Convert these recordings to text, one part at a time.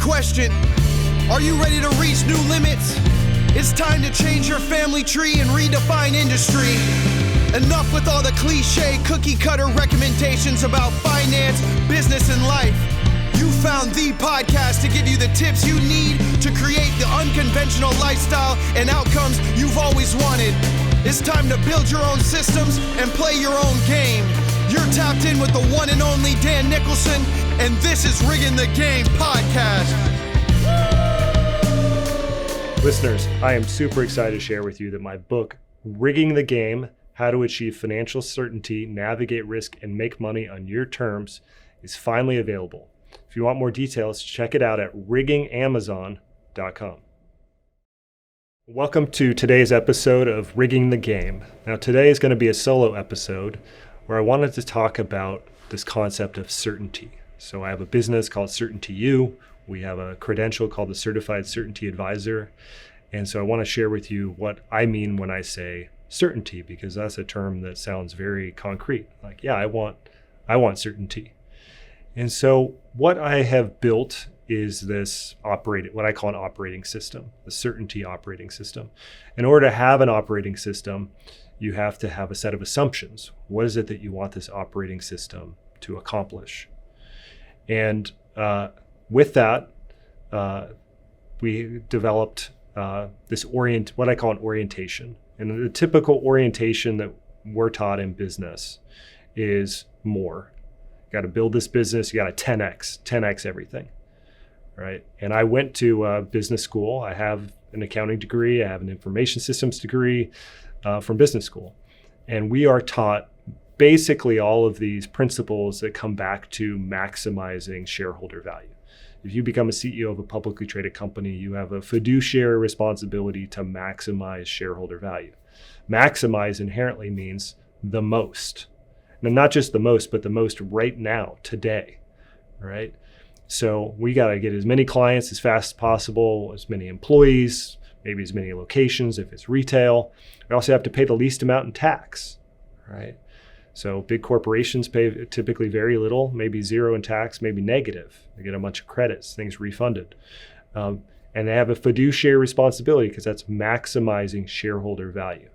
question. Are you ready to reach new limits? It's time to change your family tree and redefine industry. Enough with all the cliche cookie cutter recommendations about finance, business, and life. You found the podcast to give you the tips you need to create the unconventional lifestyle and outcomes you've always wanted. It's time to build your own systems and play your own game. You're tapped in with the one and only Dan Nicholson, and this is Rigging the Game Podcast. Listeners, I am super excited to share with you that my book, Rigging the Game, How to Achieve Financial Certainty, Navigate Risk, and Make Money on Your Terms, is finally available. If you want more details, check it out at riggingamazon.com. Welcome to today's episode of Rigging the Game. Now, today is going to be a solo episode where I wanted to talk about this concept of certainty. So I have a business called Certainty U. We have a credential called the Certified Certainty Advisor. And so I want to share with you what I mean when I say certainty, because that's a term that sounds very concrete. Like, yeah, I want certainty. And so what I have built is this what I call an operating system, the certainty operating system. In order to have an operating system, you have to have a set of assumptions. What is it that you want this operating system to accomplish? And with that, we developed what I call an orientation. And the typical orientation that we're taught in business is more. You got to build this business, you got to 10x everything, right? And I went to business school. I have an accounting degree, I have an information systems degree from business school. And we are taught basically all of these principles that come back to maximizing shareholder value. If you become a CEO of a publicly traded company, you have a fiduciary responsibility to maximize shareholder value. Maximize inherently means the most. And not just the most, but the most right now, today, right? So we got to get as many clients as fast as possible, as many employees, maybe as many locations if it's retail. We also have to pay the least amount in tax, right? So big corporations pay typically very little, maybe zero in tax, maybe negative. They get a bunch of credits, things refunded. And they have a fiduciary responsibility because that's maximizing shareholder value.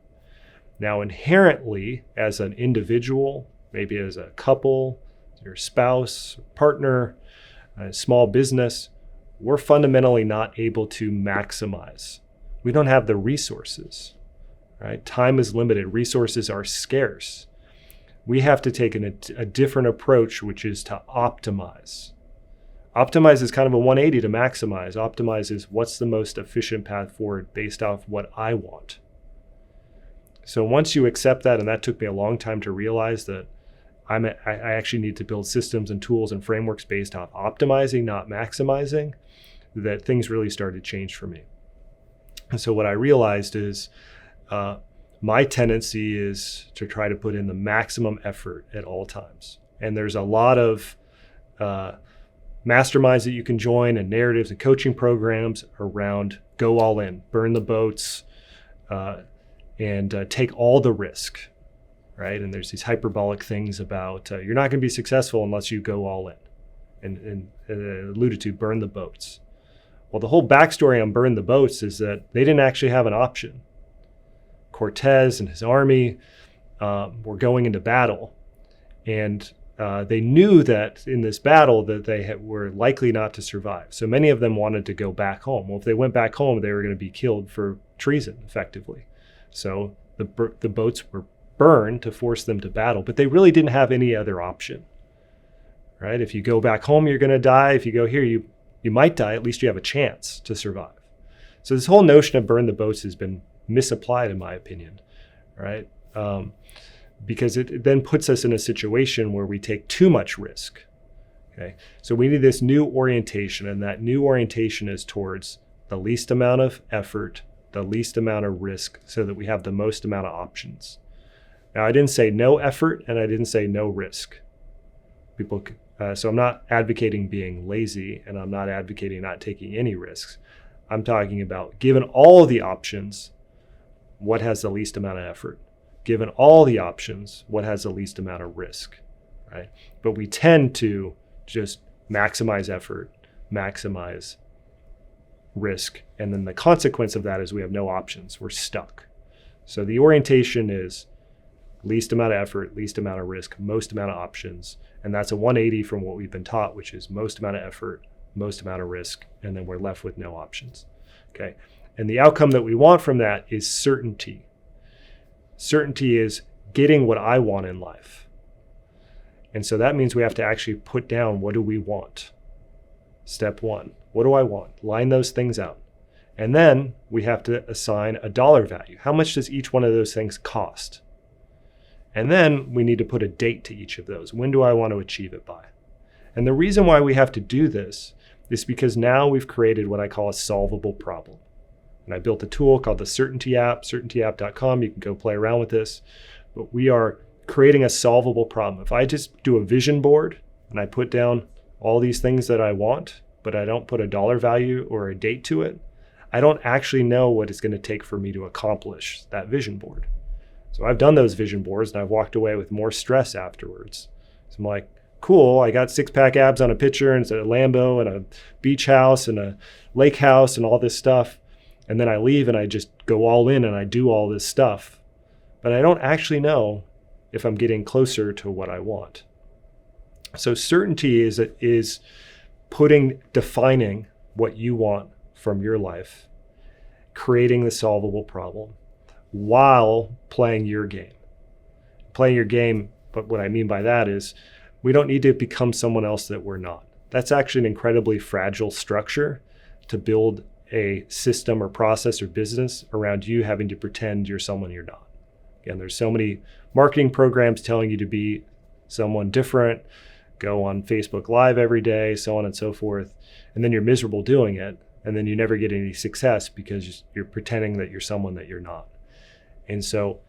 Now, inherently, as an individual, maybe as a couple, your spouse, partner, a small business, we're fundamentally not able to maximize. We don't have the resources, right? Time is limited. Resources are scarce. We have to take a different approach, which is to optimize. Optimize is kind of a 180 to maximize. Optimize is what's the most efficient path forward based off what I want. So once you accept that, and that took me a long time to realize that I actually need to build systems and tools and frameworks based off optimizing, not maximizing, that things really started to change for me. And so what I realized is my tendency is to try to put in the maximum effort at all times. And there's a lot of masterminds that you can join and narratives and coaching programs around go all in, burn the boats, and take all the risk, right? And there's these hyperbolic things about you're not going to be successful unless you go all in, and alluded to burn the boats. Well, the whole backstory on burn the boats is that they didn't actually have an option. Cortez and his army were going into battle, and they knew that in this battle that they were likely not to survive. So many of them wanted to go back home. Well, if they went back home, they were going to be killed for treason, effectively. So the boats were burned to force them to battle, but they really didn't have any other option, right? If you go back home, you're going to die. If you go here, you might die. At least you have a chance to survive. So this whole notion of burn the boats has been misapplied, in my opinion, right? Because it then puts us in a situation where we take too much risk, okay? So we need this new orientation, and that new orientation is towards the least amount of effort, the least amount of risk, so that we have the most amount of options. Now, I didn't say no effort, and I didn't say no risk. So I'm not advocating being lazy, and I'm not advocating not taking any risks. I'm talking about, given all the options, what has the least amount of effort? Given all the options, what has the least amount of risk, right? But we tend to just maximize effort, maximize risk. And then the consequence of that is we have no options. We're stuck. So the orientation is least amount of effort, least amount of risk, most amount of options. And that's a 180 from what we've been taught, which is most amount of effort, most amount of risk, and then we're left with no options. Okay. And the outcome that we want from that is certainty. Certainty is getting what I want in life. And so that means we have to actually put down, what do we want? Step one, what do I want? Line those things out. And then we have to assign a dollar value. How much does each one of those things cost? And then we need to put a date to each of those. When do I want to achieve it by? And the reason why we have to do this is because now we've created what I call a solvable problem. And I built a tool called the Certainty App, certaintyapp.com. You can go play around with this. But we are creating a solvable problem. If I just do a vision board and I put down all these things that I want, but I don't put a dollar value or a date to it, I don't actually know what it's going to take for me to accomplish that vision board. So I've done those vision boards and I've walked away with more stress afterwards. So I'm like, cool, I got 6-pack abs on a picture and a Lambo and a beach house and a lake house and all this stuff. And then I leave and I just go all in and I do all this stuff. But I don't actually know if I'm getting closer to what I want. So certainty is defining what you want from your life, creating the solvable problem while playing your game. Playing your game, but what I mean by that is we don't need to become someone else that we're not. That's actually an incredibly fragile structure to build a system or process or business around you having to pretend you're someone you're not. Again, there's so many marketing programs telling you to be someone different, go on Facebook Live every day, so on and so forth, and then you're miserable doing it, and then you never get any success because you're pretending that you're someone that you're not. And so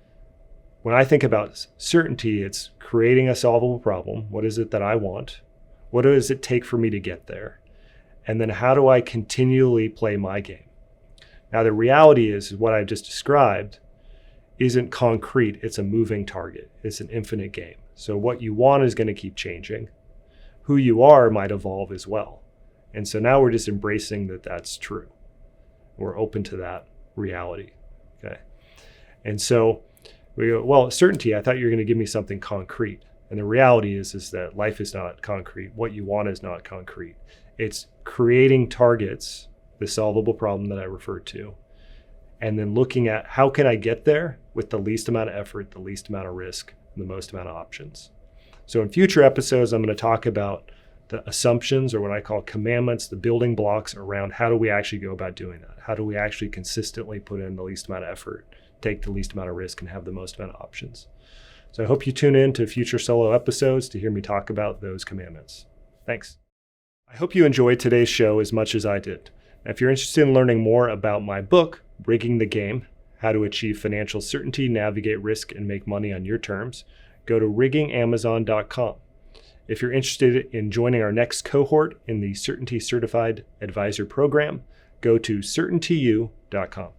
when I think about certainty, it's creating a solvable problem. What is it that I want? What does it take for me to get there? And then how do I continually play my game? Now, the reality is what I just described isn't concrete. It's a moving target. It's an infinite game. So what you want is going to keep changing. Who you are might evolve as well. And so now we're just embracing that that's true. We're open to that reality. Okay. And so we go, well, certainty, I thought you were going to give me something concrete. And the reality is that life is not concrete. What you want is not concrete. It's creating targets, the solvable problem that I referred to, and then looking at how can I get there with the least amount of effort, the least amount of risk, and the most amount of options. So in future episodes, I'm going to talk about the assumptions, or what I call commandments, the building blocks around how do we actually go about doing that? How do we actually consistently put in the least amount of effort, take the least amount of risk, and have the most amount of options? So I hope you tune in to future solo episodes to hear me talk about those commandments. Thanks. I hope you enjoyed today's show as much as I did. Now, if you're interested in learning more about my book, Rigging the Game, How to Achieve Financial Certainty, Navigate Risk, and Make Money on Your Terms, go to riggingamazon.com. If you're interested in joining our next cohort in the Certainty Certified Advisor Program, go to certaintyu.com.